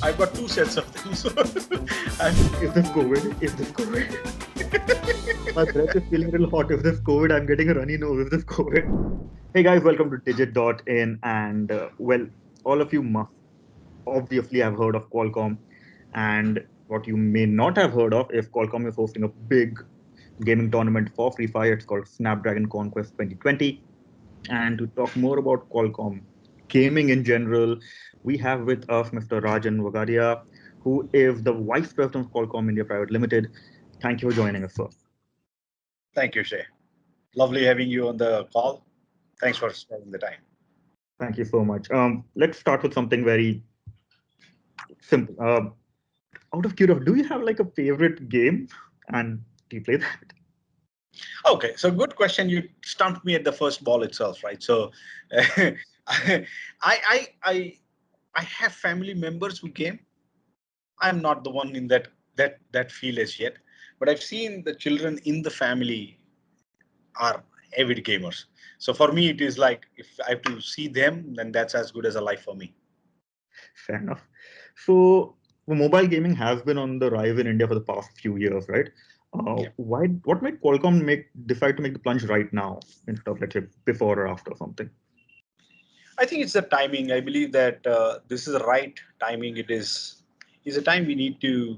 I've got two sets of them. So Is this COVID? Is this COVID? My breath is feeling a little hot. Is this COVID? I'm getting a runny nose. Is this COVID? Hey guys, welcome to Digit.in. And well, all of you must obviously have heard of Qualcomm. And what you may not have heard of, if Qualcomm is hosting a big gaming tournament for Free Fire, it's called Snapdragon Conquest 2020. And to talk more about Qualcomm gaming in general, we have with us Mr. Rajen Vagadia, who is the Vice President of Qualcomm India Private Limited. Thank you for joining us, sir. thank you, Shay. Lovely having you on the call. Thanks for spending the time. Thank you so much. Let's start with something very simple. Out of curiosity, do you have like a favorite game, and do you play that? Okay, so good question. You stumped me at the first ball itself, right? So I, I, I, I have family members who game. I'm not the one in that field as yet, but I've seen the children in the family are avid gamers. So for me, it is like if I have to see them, then that's as good as a life for me. Fair enough. So, mobile gaming has been on the rise in India for the past few years, right? Yeah. Why? What made Qualcomm decide to make the plunge right now instead of let's say before or after something? I think it's the timing. I believe that this is the right timing. It is a time we need to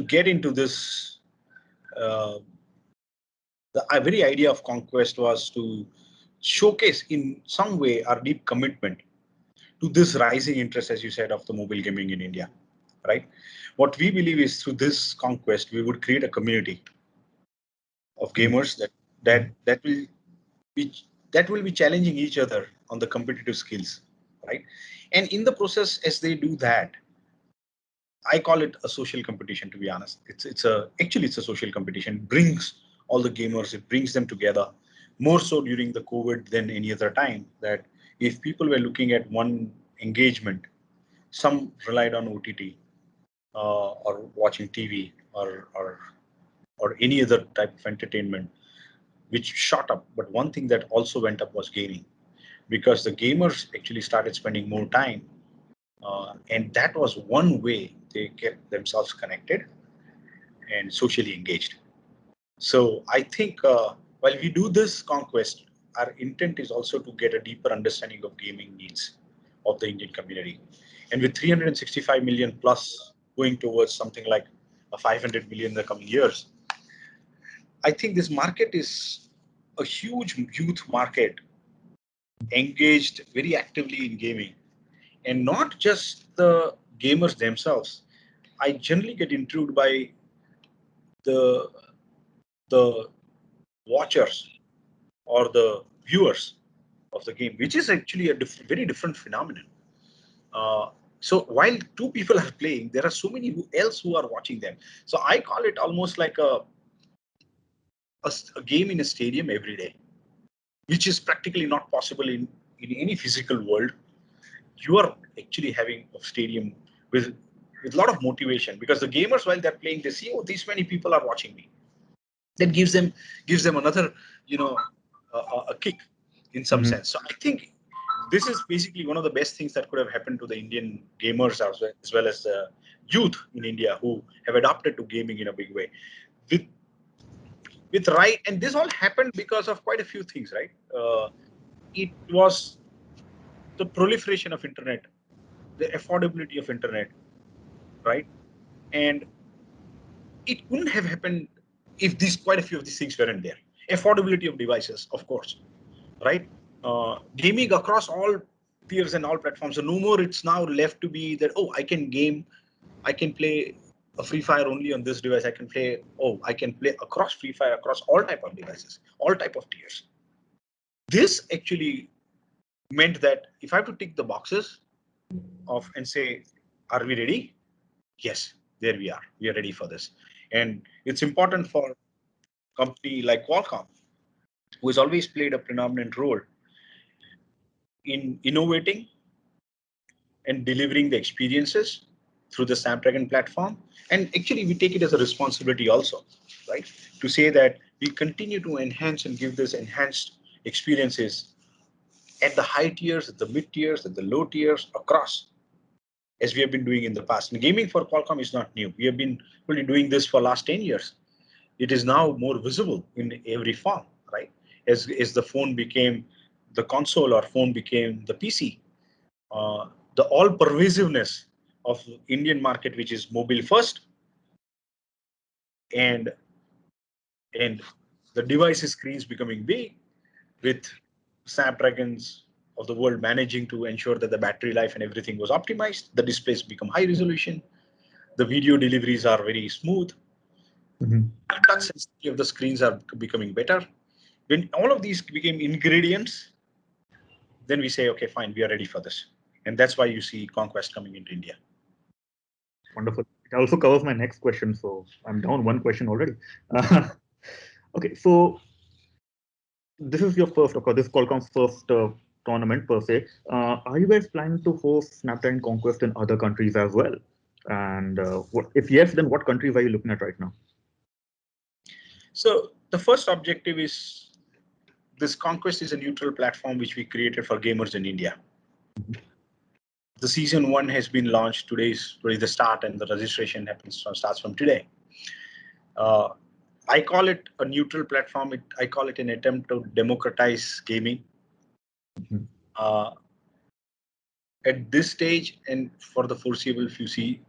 get into this. Uh, the very idea of conquest was to showcase in some way our deep commitment to this rising interest, as you said, of the mobile gaming in India. Right. What we believe is through this conquest, we would create a community of Mhm. gamers that will be challenging each other on the competitive skills, right? And in the process, as they do that, I call it a social competition. To be honest, it's a social competition. It brings all the gamers, it brings them together. More so during the COVID than any other time. That if people were looking at one engagement, some relied on OTT or watching TV or any other type of entertainment, which shot up. But one thing that also went up was gaming, because the gamers actually started spending more time, and that was one way they kept themselves connected and socially engaged. So I think while we do this conquest, our intent is also to get a deeper understanding of gaming needs of the Indian community. And with 365 million plus going towards something like a 500 million in the coming years, I think this market is a huge youth market engaged very actively in gaming, and not just the gamers themselves. I generally get intrigued by the the watchers or the viewers of the game, which is actually a very different phenomenon. Uh, so while two people are playing, there are so many else who are watching them. So I call it almost like a game in a stadium every day, which is practically not possible in any physical world. You are actually having a stadium with a lot of motivation, because the gamers, while they're playing, they see, oh, these many people are watching me. That gives them another, you know, a kick in some Mhm. sense. So I think this is basically one of the best things that could have happened to the Indian gamers, as well as the youth in India who have adopted to gaming in a big way. With right, and this all happened because of quite a few things, right? It was the proliferation of internet, the affordability of internet, right? And it couldn't have happened if these quite a few of these things weren't there. Affordability of devices, of course, right? Gaming across all tiers and all platforms. So no more it's now left to be that, oh, I can game, I can play a Free Fire only on this device. I can play across Free Fire across all type of devices, all type of tiers. This actually meant that if I have to tick the boxes of and say, are we ready? Yes, there we are. We are ready for this. And it's important for a company like Qualcomm, who has always played a predominant role in innovating and delivering the experiences through the Snapdragon platform. And actually, we take it as a responsibility also, right? To say that we continue to enhance and give this enhanced experiences at the high tiers, at the mid tiers, at the low tiers, across. as we have been doing in the past. And gaming for Qualcomm is not new. We have been really doing this for last 10 years. It is now more visible in every form, right? As the phone became the console or phone became the PC, the all pervasiveness of Indian market, which is mobile first, and the device screens becoming big, with Snapdragons of the world managing to ensure that the battery life and everything was optimized. The displays become high resolution. The video deliveries are very smooth. Touch sensitivity of the screens are becoming better. When all of these became ingredients, then we say, okay, fine, we are ready for this. And that's why you see Conquest coming into India. Wonderful. It also covers my next question, so I'm down one question already. Okay, so this is your first, of course, this is Qualcomm's first tournament per se. Are you guys planning to host Snapdragon Conquest in other countries as well? And if yes, then what countries are you looking at right now? So the first objective is, this Conquest is a neutral platform which we created for gamers in India. The season 1 has been launched. Today is the start, and the registration starts from today. I call it a neutral platform. I call it an attempt to democratize gaming. At this stage, and for the foreseeable future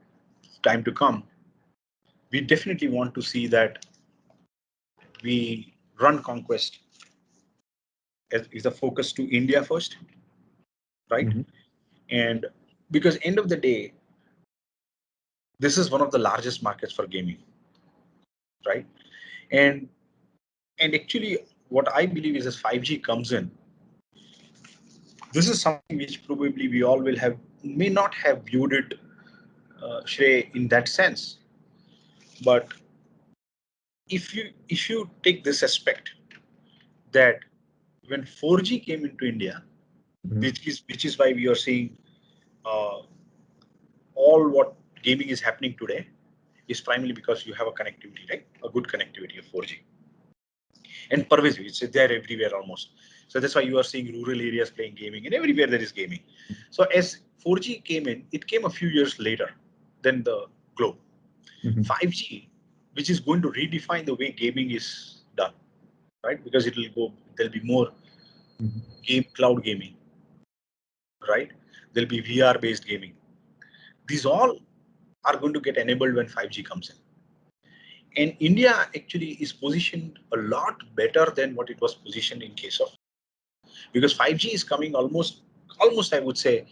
time to come, we definitely want to see that we run Conquest is a focus to India first, right? And because end of the day, this is one of the largest markets for gaming, right? And actually, what I believe is, as 5G comes in, this is something which probably we all may not have viewed it, Shrey, in that sense. But if you take this aspect, that when 4G came into India, which is why we are seeing all what gaming is happening today, is primarily because you have a connectivity, right? A good connectivity of 4G. And pervasive, it's there everywhere almost. So that's why you are seeing rural areas playing gaming, and everywhere there is gaming. So as 4G came in, it came a few years later than the globe. 5G, which is going to redefine the way gaming is done, right? Because there'll be more cloud gaming, right? There'll be VR based gaming. These all are going to get enabled when 5G comes in. And India actually is positioned a lot better than what it was positioned in case of, because 5G is coming almost I would say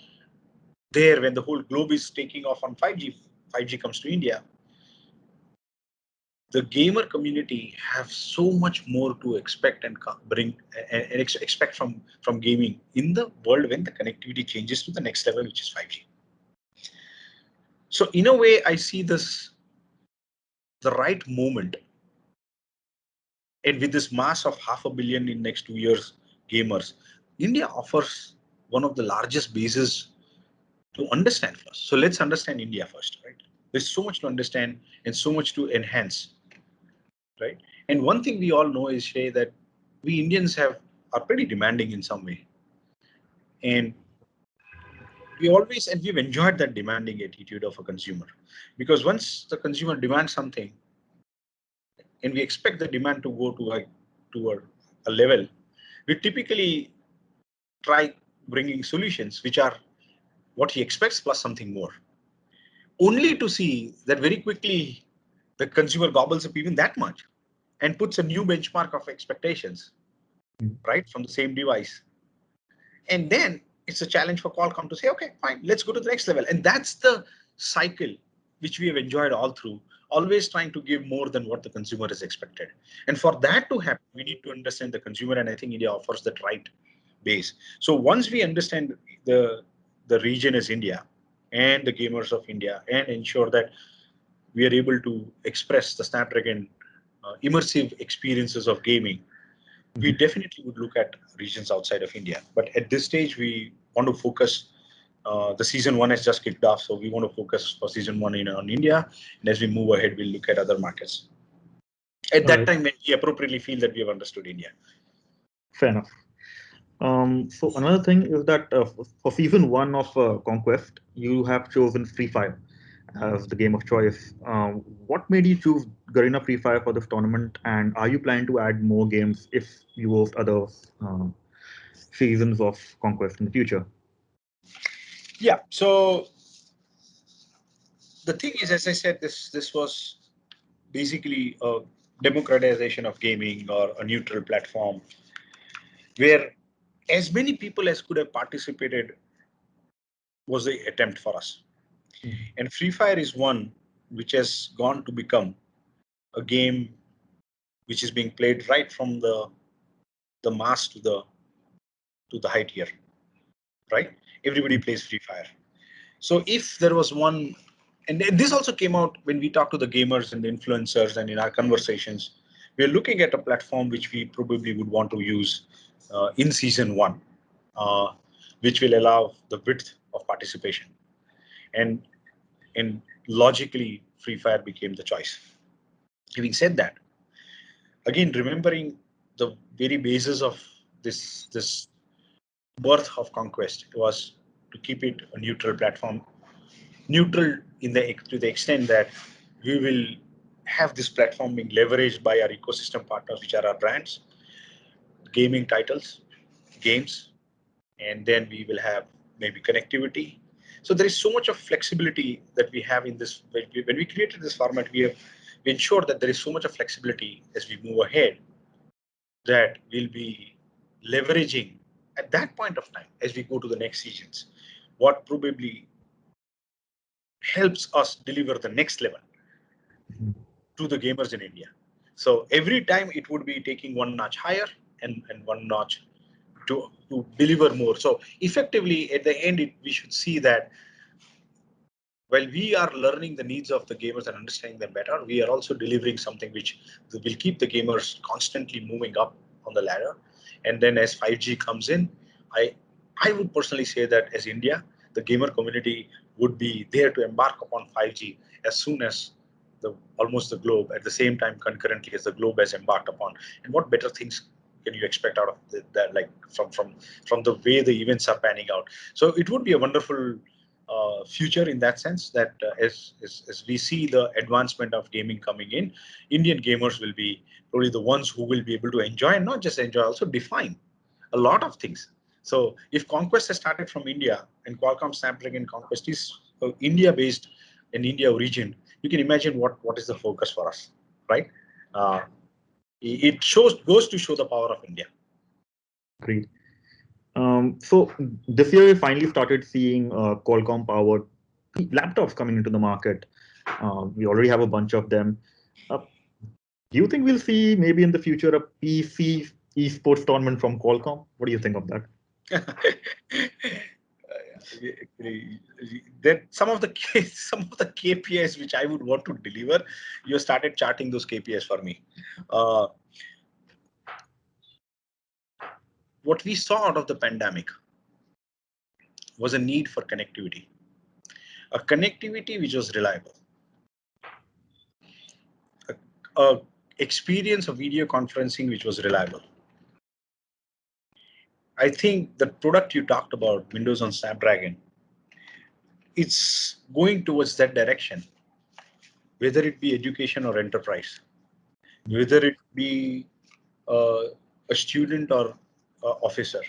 there when the whole globe is taking off on 5G. 5G comes to India. The gamer community have so much more to expect and bring and expect from gaming in the world when the connectivity changes to the next level, which is 5G. So in a way, I see this the right moment. And with this mass of 500 million in next 2 years gamers, India offers one of the largest bases to understand first. So let's understand India first, right? There's so much to understand and so much to enhance, right? And one thing we all know is, Shay, that we Indians are pretty demanding in some way. And we've enjoyed that demanding attitude of a consumer, because once the consumer demands something, and we expect the demand to go to a level, we typically try bringing solutions which are what he expects plus something more, only to see that very quickly the consumer gobbles up even that much and puts a new benchmark of expectations, right, from the same device. And then it's a challenge for Qualcomm to say, okay, fine, let's go to the next level. And that's the cycle which we have enjoyed all through, always trying to give more than what the consumer is expected. And for that to happen, we need to understand the consumer, and I think India offers that right base. So once we understand the region as India and the gamers of India, and ensure that we are able to express the Snapdragon immersive experiences of gaming, we definitely would look at regions outside of India. But at this stage, we want to focus. The season 1 has just kicked off, so we want to focus for season 1 on India. And as we move ahead, we'll look at other markets. At that time, when we appropriately feel that we have understood India. Fair enough. So another thing is that for season one of Conquest, you have chosen Free Fire as the game of choice. What made you choose Garena Free Fire for this tournament, and are you planning to add more games if you host other seasons of Conquest in the future? Yeah. So the thing is, as I said, this was basically a democratization of gaming or a neutral platform where as many people as could have participated was the attempt for us. And Free Fire is one which has gone to become a game which is being played right from the mass to the high tier, right? Everybody plays Free Fire. So if there was one, and this also came out when we talk to the gamers and the influencers and in our conversations, we're looking at a platform which we probably would want to use in season one, uh, which will allow the width of participation. And and logically, Free Fire became the choice. Having said that, again, remembering the very basis of this birth of Conquest was to keep it a neutral platform, neutral in the to the extent that we will have this platform being leveraged by our ecosystem partners, which are our brands, gaming titles, games, and then we will have maybe connectivity. So there is so much of flexibility that we have in this. When we created this format, we ensured that there is so much of flexibility as we move ahead that we'll be leveraging at that point of time as we go to the next seasons, what probably helps us deliver the next level to the gamers in India. So every time it would be taking one notch higher and one notch to deliver more. So effectively at the end, we should see that while we are learning the needs of the gamers and understanding them better, we are also delivering something which will keep the gamers constantly moving up on the ladder. And then as 5G comes in, I I would personally say that as India, the gamer community would be there to embark upon 5G as soon as the almost the globe at the same time concurrently as the globe has embarked upon. And what better things can you expect out of that, like from the way the events are panning out? So it would be a wonderful future in that sense that as we see the advancement of gaming coming in, Indian gamers will be probably the ones who will be able to enjoy and not just enjoy, also define a lot of things. So if Conquest has started from India and Qualcomm Snapdragon Conquest is India based in India origin, you can imagine what is the focus for us, right? Uh, it goes to show the power of India. Great. So this year we finally started seeing Qualcomm powered laptops coming into the market. We already have a bunch of them. Uh, do you think we'll see maybe in the future a PC esports tournament from Qualcomm? What do you think of that? That some of the some of the KPIs which I would want to deliver, you started charting those KPIs for me. Uh, what we saw out of the pandemic was a need for connectivity, a connectivity which was reliable, a experience of video conferencing which was reliable. I think the product you talked about, Windows on Snapdragon, it's going towards that direction, whether it be education or enterprise, whether it be uh, a student or officer,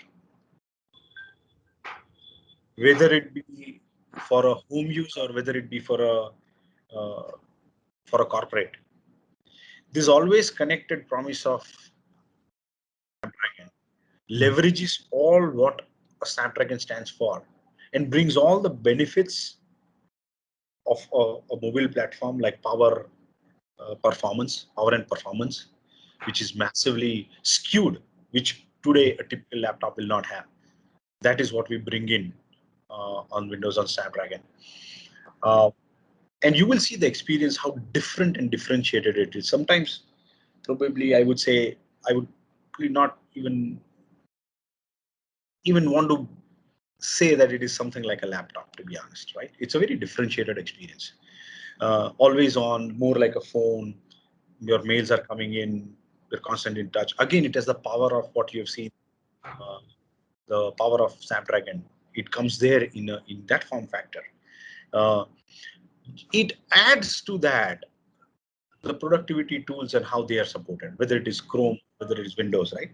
whether it be for a home use or whether it be uh, for a corporate. This always connected promise of Snapdragon leverages all what a Snapdragon stands for and brings all the benefits of a mobile platform like power and performance, which is massively skewed, which today a typical laptop will not have. That is what we bring in on Windows on Snapdragon. Uh, and you will see the experience, how different and differentiated it is. Sometimes, probably, I would say, I would probably not even want to say that it is something like a laptop, to be honest, right? It's a very differentiated experience. Always on, more like a phone. Your mails are coming in, you're constantly in touch. Again, it has the power of what you have seen. the power of Snapdragon. It comes there in that form factor. It adds to that the productivity tools and how they are supported, whether it is Chrome, whether it is Windows, right?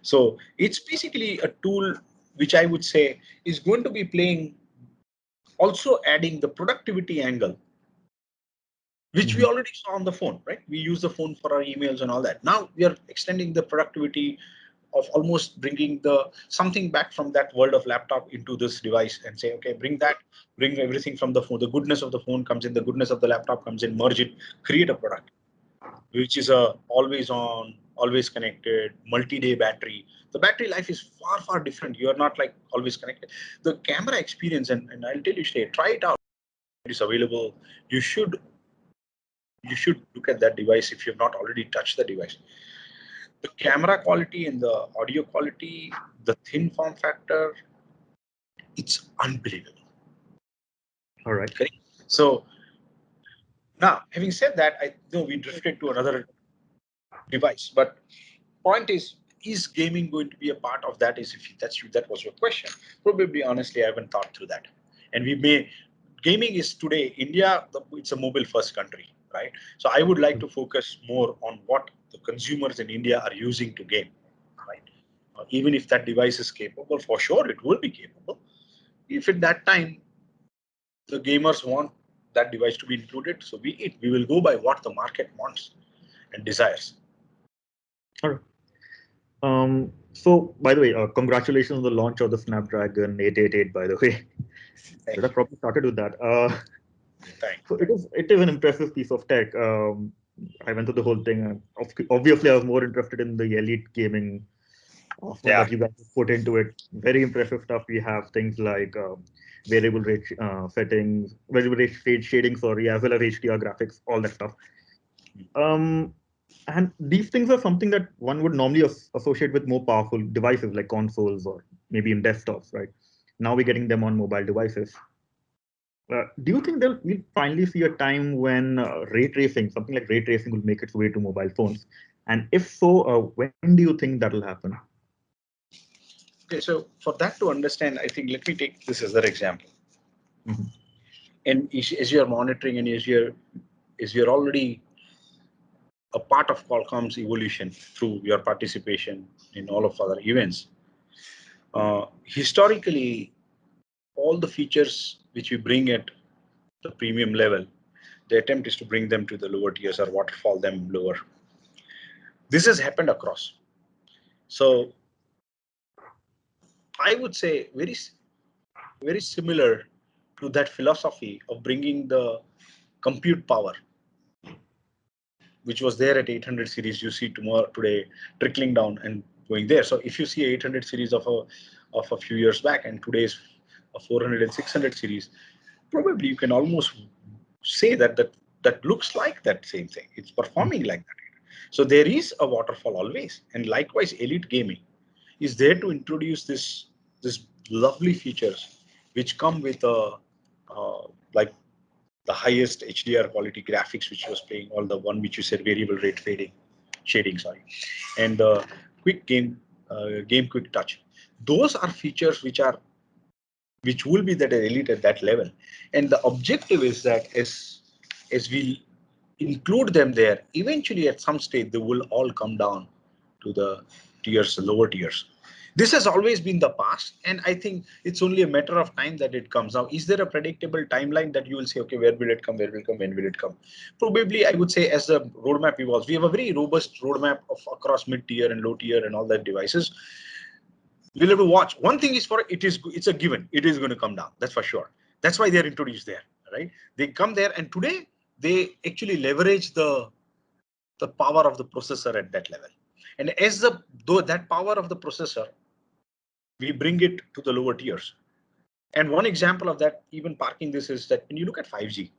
So it's basically a tool which I would say is going to be playing, also adding the productivity angle, which we already saw on the phone, right? We use the phone for our emails and all that. Now we are extending the productivity of almost bringing something back from that world of laptop into this device and say, okay, bring everything from the phone. The goodness of the phone comes in, the goodness of the laptop comes in, merge it, create a product, which is a always on, always connected, multi-day battery. The battery life is far, far different. You are not like always connected. The camera experience, and I'll tell you, try it out. It is available. You should look at that device if you've not already touched the device. The camera quality and the audio quality, the thin form factor, it's unbelievable. All right. Okay. So now, having said that, I know we drifted to another device, but point is gaming going to be a part of that? If that was your question, probably honestly, I haven't thought through that. And gaming is today, India, it's a mobile first country, right? So I would like to focus more on what the consumers in India are using to game, right? Even if that device is capable, for sure, it will be capable. If at that time, the gamers want that device to be included, so we will go by what the market wants and desires. All right. So, by the way, congratulations on the launch of the Snapdragon 888. By the way, should have probably started with that. So it is an impressive piece of tech. I went through the whole thing. Obviously, I was more interested in the elite gaming that you guys put into it. Very impressive stuff. We have things like variable rate settings, variable rate shading, sorry, as well as HDR graphics, all that stuff. And these things are something that one would normally associate with more powerful devices like consoles or maybe in desktops, right? Now we're getting them on mobile devices. Do you think we'll finally see a time when something like ray tracing will make its way to mobile phones? And if so, when do you think that'll happen? Okay, so for that to understand, I think let me take this as an example. And as you're monitoring and as you're already a part of Qualcomm's evolution through your participation in all of other events, historically, all the features which we bring at the premium level, the attempt is to bring them to the lower tiers or waterfall them lower. This has happened across. So I would say very, very similar to that philosophy of bringing the compute power, which was there at 800 series, you see today trickling down and going there. So if you see 800 series of a few years back and today's a 400 and 600 series, probably you can almost say that looks like that same thing. It's performing like that. So there is a waterfall always, and likewise, elite gaming is there to introduce this lovely features which come with like the highest HDR quality graphics, which was playing all the one which you said variable rate shading, sorry, and the quick game quick touch. Those are features which will be that elite at that level, and the objective is that as we include them there, eventually at some stage they will all come down to the lower tiers. This has always been the past, and I think it's only a matter of time that it comes. Now, is there a predictable timeline that you will say, okay, where will it come, when will it come? Probably, I would say as the roadmap evolves, we have a very robust roadmap across mid-tier and low-tier and all that devices. We'll have to watch. One thing is it's a given. It is going to come down. That's for sure. That's why they're introduced there, right? They come there, and today they actually leverage the power of the processor at that level. And as that power of the processor, we bring it to the lower tiers. And one example of that, even parking this, is that when you look at 5G,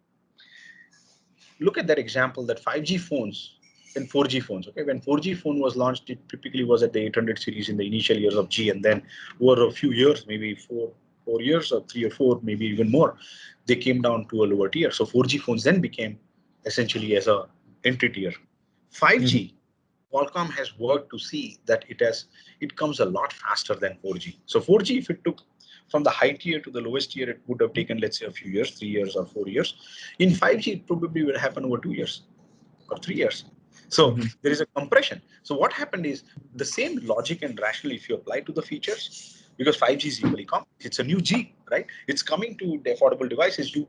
look at that example that 5G phones and 4G phones. Okay, when 4G phone was launched, it typically was at the 800 series in the initial years of G, and then over a few years, maybe four years or 3 or 4, maybe even more, they came down to a lower tier. So 4G phones then became essentially as a entry tier. 5G Qualcomm has worked to see that it comes a lot faster than 4G. So 4G, if it took from the high tier to the lowest tier, it would have taken, let's say, a few years, 3 years or 4 years. In 5G, it probably will happen over 2 years or 3 years. So Mm-hmm. there is a compression. So what happened is the same logic and rationale if you apply to the features, because 5G is equally complex. It's a new G, right? It's coming to the affordable devices. You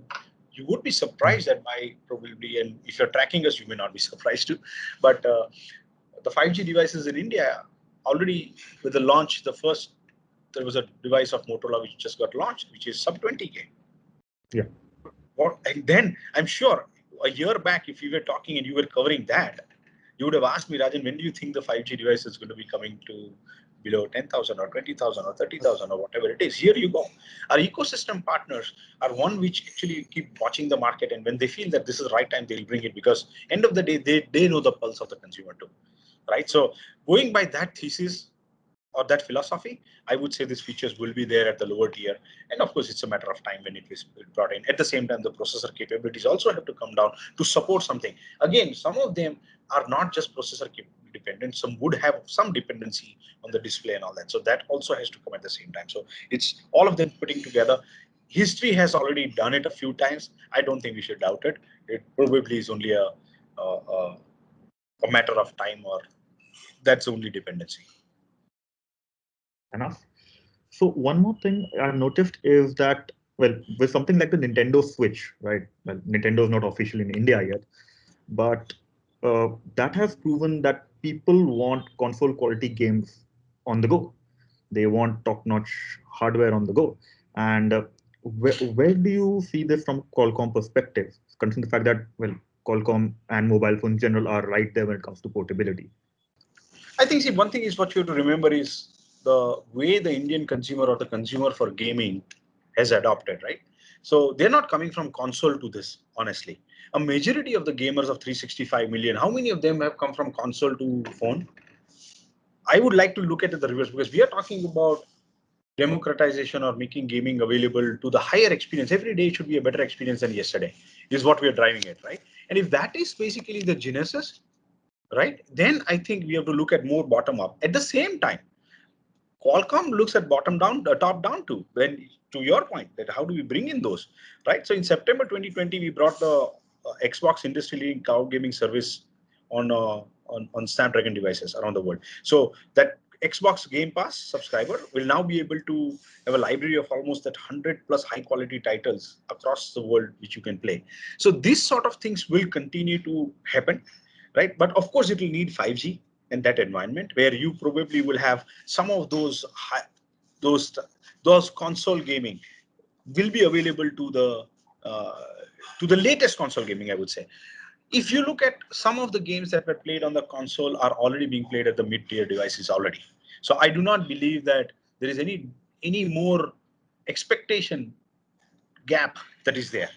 would be surprised that by probably, and if you're tracking us, you may not be surprised too. But the 5G devices in India already with the launch, there was a device of Motorola which just got launched, which is sub 20K. Yeah. And then I'm sure a year back, if you were talking and you were covering that, you would have asked me, Rajan, when do you think the 5G device is going to be coming to below 10,000 or 20,000 or 30,000 or whatever it is? Here you go. Our ecosystem partners are one which actually keep watching the market, and when they feel that this is the right time, they'll bring it, because end of the day, they know the pulse of the consumer too, right? So going by that thesis or that philosophy, I would say these features will be there at the lower tier. And of course, it's a matter of time when it is brought in. At the same time, the processor capabilities also have to come down to support something. Again, some of them are not just processor dependent. Some would have some dependency on the display and all that. So that also has to come at the same time. So it's all of them putting together. History has already done it a few times. I don't think we should doubt it. It probably is only a matter of time, or that's only dependency. Enough. So one more thing I've noticed is that, well, with something like the Nintendo Switch, right? Well, Nintendo is not official in India yet, but that has proven that people want console quality games on the go. They want top-notch hardware on the go. And where do you see this from Qualcomm perspective, considering the fact that, well, Qualcomm and mobile phones in general are right there when it comes to portability? I think, see, one thing is what you have to remember is the way the Indian consumer or the consumer for gaming has adopted, right? So they're not coming from console to this, honestly. A majority of the gamers of 365 million, how many of them have come from console to phone? I would like to look at it the reverse, because we are talking about democratization or making gaming available to the higher experience. Every day should be a better experience than yesterday, is what we are driving at, right? And if that is basically the genesis, right, then I think we have to look at more bottom up. At the same time, Qualcomm looks at bottom down, top down too. When, to your point, that how do we bring in those, right? So in September 2020, we brought the Xbox industry-leading cloud gaming service on, on Snapdragon devices around the world. So that Xbox Game Pass subscriber will now be able to have a library of almost that 100 plus high quality titles across the world which you can play. So these sort of things will continue to happen, right? But of course, it will need 5G in that environment where you probably will have some of those those console gaming will be available uh, to the latest console gaming, I would say. If you look at some of the games that were played on the console are already being played at the mid-tier devices already. So I do not believe that there is any more expectation gap that is there.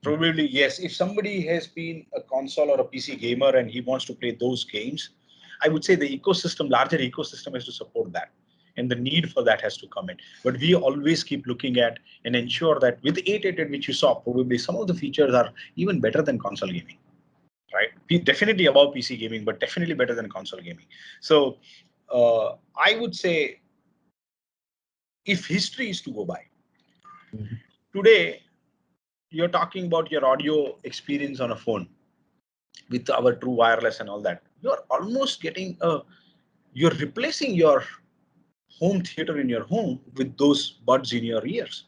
Probably, yes. If somebody has been a console or a PC gamer and he wants to play those games, I would say the ecosystem, larger ecosystem, has to support that. And the need for that has to come in. But we always keep looking at and ensure that with 888, which you saw, probably some of the features are even better than console gaming, right? Definitely above PC gaming, but definitely better than console gaming. So I would say if history is to go by, Mhm. today you're talking about your audio experience on a phone with our true wireless and all that, you're almost getting you're replacing your home theater in your home with those buds in your ears,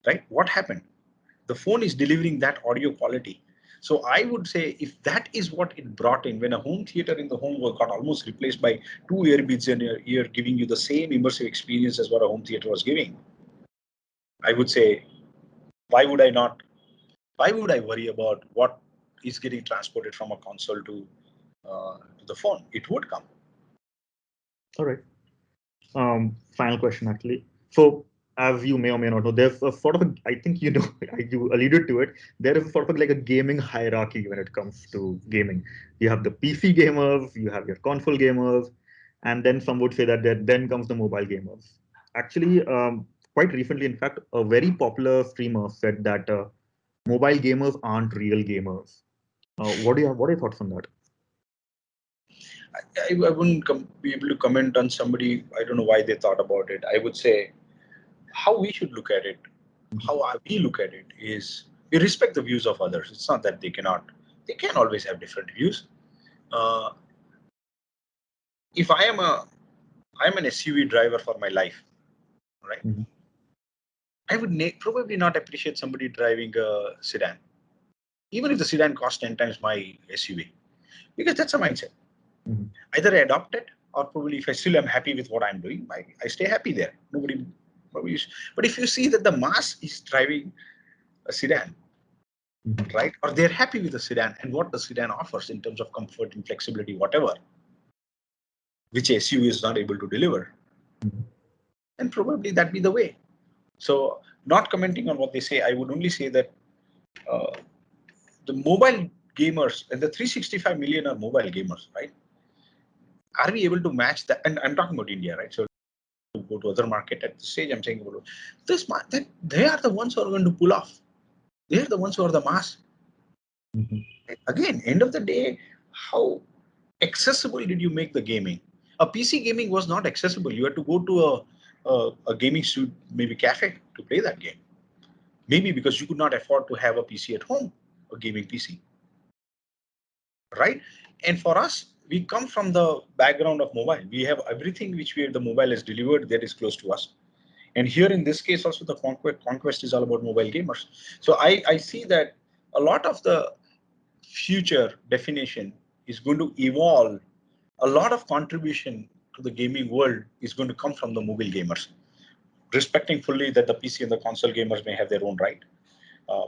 right? What happened? The phone is delivering that audio quality. So I would say if that is what it brought in, when a home theater in the home got almost replaced by two earbuds in your ear, giving you the same immersive experience as what a home theater was giving, I would say, why would I not? Why would I worry about what is getting transported from a console to the phone? It would come. All right. Final question, actually. So, as you may or may not know, there's a sort of a, I think you know, you alluded to it. There is a sort of like a gaming hierarchy when it comes to gaming. You have the PC gamers, you have your console gamers, and then some would say that then comes the mobile gamers. Actually, quite recently, in fact, a very popular streamer said that mobile gamers aren't real gamers. What are your thoughts on that? I wouldn't be able to comment on somebody. I don't know why they thought about it. I would say how we should look at it, how we look at it is we respect the views of others. It's not that they can always have different views. Uh, if I'm an SUV driver for my life, right? Mm-hmm. I would probably not appreciate somebody driving a sedan, even if the sedan costs 10 times my SUV, because that's a mindset. Mm-hmm. Either I adopt it, or probably if I still am happy with what I'm doing, I stay happy there. Nobody, but if you see that the mass is driving a sedan, Mm-hmm. right? Or they're happy with the sedan and what the sedan offers in terms of comfort and flexibility, whatever, which SUV is not able to deliver, Mm-hmm. then probably that be the way. So not commenting on what they say, I would only say that uh, the mobile gamers and the 365 million are mobile gamers, right? Are we able to match that? And I'm talking about India, right? So to go to other market at this stage, I'm saying about that they are the ones who are going to pull off. They are the ones who are the mass. Mm-hmm. Again, end of the day, how accessible did you make the gaming? A PC gaming was not accessible. You had to go to a gaming studio, maybe cafe, to play that game. Maybe because you could not afford to have a PC at home, a gaming PC, right? And for us, we come from the background of mobile. We have everything which the mobile has delivered that is close to us. And here in this case, also the conquest is all about mobile gamers. So I see that a lot of the future definition is going to evolve. A lot of contribution to the gaming world is going to come from the mobile gamers, respecting fully that the PC and the console gamers may have their own right.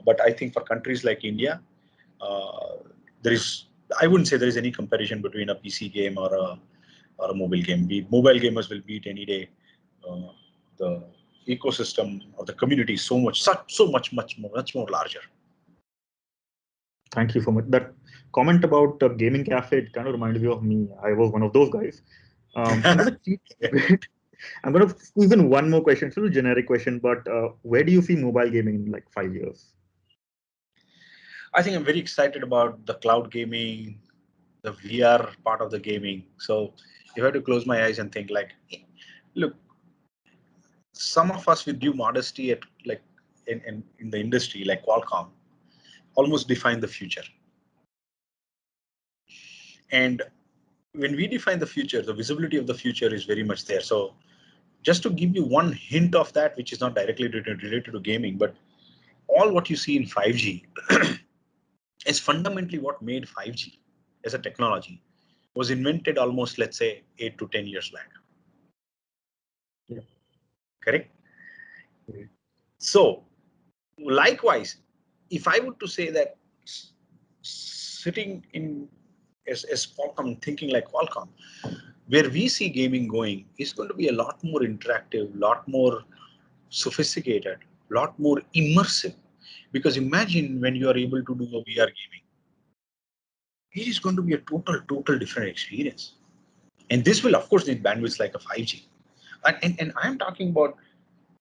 But I think for countries like India, uh, there is, I wouldn't say there is any comparison between a PC game or a mobile game. Mobile gamers will beat any day. The ecosystem or the community is much more larger. Thank you so much. That comment about gaming cafe, it kind of reminded me of me. I was one of those guys. I'm gonna cheat a bit. I'm gonna squeeze in one more question. It's a little generic question, but where do you see mobile gaming in like 5 years? I think I'm very excited about the cloud gaming, the VR part of the gaming. So if I had to close my eyes and think like, look, some of us with due modesty at like in the industry, like Qualcomm, almost define the future. And when we define the future, the visibility of the future is very much there. So just to give you one hint of that, which is not directly related to gaming, but all what you see in 5G is fundamentally what made 5G as a technology was invented almost, let's say, 8 to 10 years back. Yeah. Correct? Great. So likewise, if I were to say that sitting in as Qualcomm, thinking like Qualcomm, where we see gaming going is going to be a lot more interactive, lot more sophisticated, lot more immersive. Because imagine when you are able to do a VR gaming, it is going to be a total different experience. And this will, of course, need bandwidth like a 5G. And I'm talking about,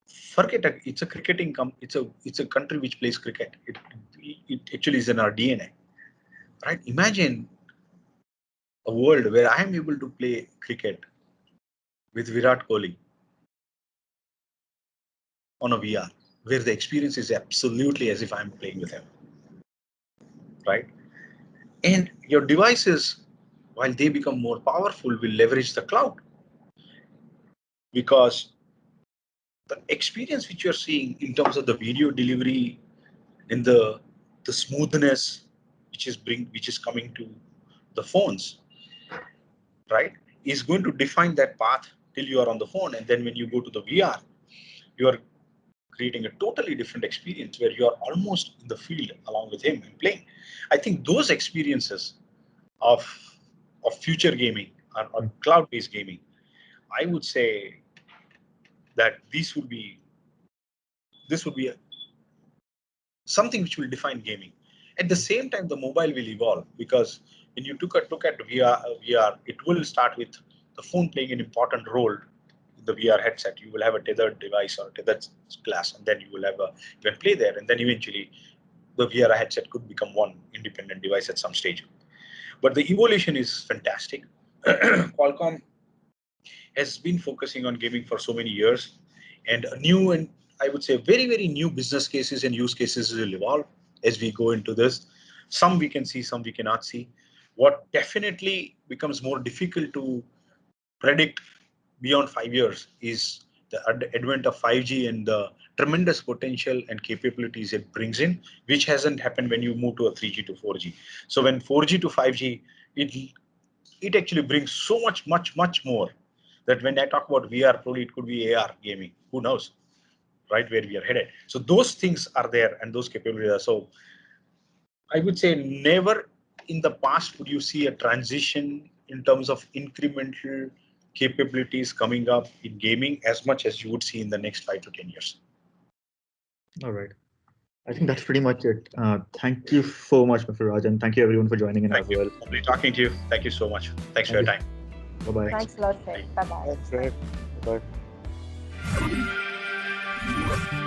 forget it, it's a it's a country which plays cricket. It actually is in our DNA, right? Imagine a world where I am able to play cricket with Virat Kohli on a VR, where the experience is absolutely as if I'm playing with him, right? And your devices, while they become more powerful, will leverage the cloud, because the experience which you're seeing in terms of the video delivery and the smoothness which is coming to the phones, right, is going to define that path till you are on the phone. And then when you go to the VR, you are creating a totally different experience where you are almost in the field along with him and playing. I think those experiences of future gaming or cloud-based gaming, I would say that this would be something which will define gaming. At the same time, the mobile will evolve, because when you look at VR, it will start with the phone playing an important role in the VR headset. You will have a tethered device or tethered glass, and then you will have you can play there, and then eventually the VR headset could become one independent device at some stage. But the evolution is fantastic. Qualcomm has been focusing on gaming for so many years, and a new and I would say very, very new business cases and use cases will evolve as we go into this. Some we can see, some we cannot see. What definitely becomes more difficult to predict beyond 5 years is the advent of 5G and the tremendous potential and capabilities it brings in, which hasn't happened when you move to a 3G to 4G. So when 4G to 5G, it actually brings so much more that when I talk about VR, probably it could be AR gaming. Who knows, right, where we are headed. So those things are there and those capabilities are. So I would say never in the past would you see a transition in terms of incremental capabilities coming up in gaming as much as you would see in the next 5 to 10 years. All right. I think that's pretty much it. Thank you so much, Mr. Rajan. Thank you everyone for joining in as well. Lovely talking to you. Thank you so much. Thanks for your time. Bye-bye. Thanks a lot, Fred. Bye-bye. Thanks, Fred. Bye-bye.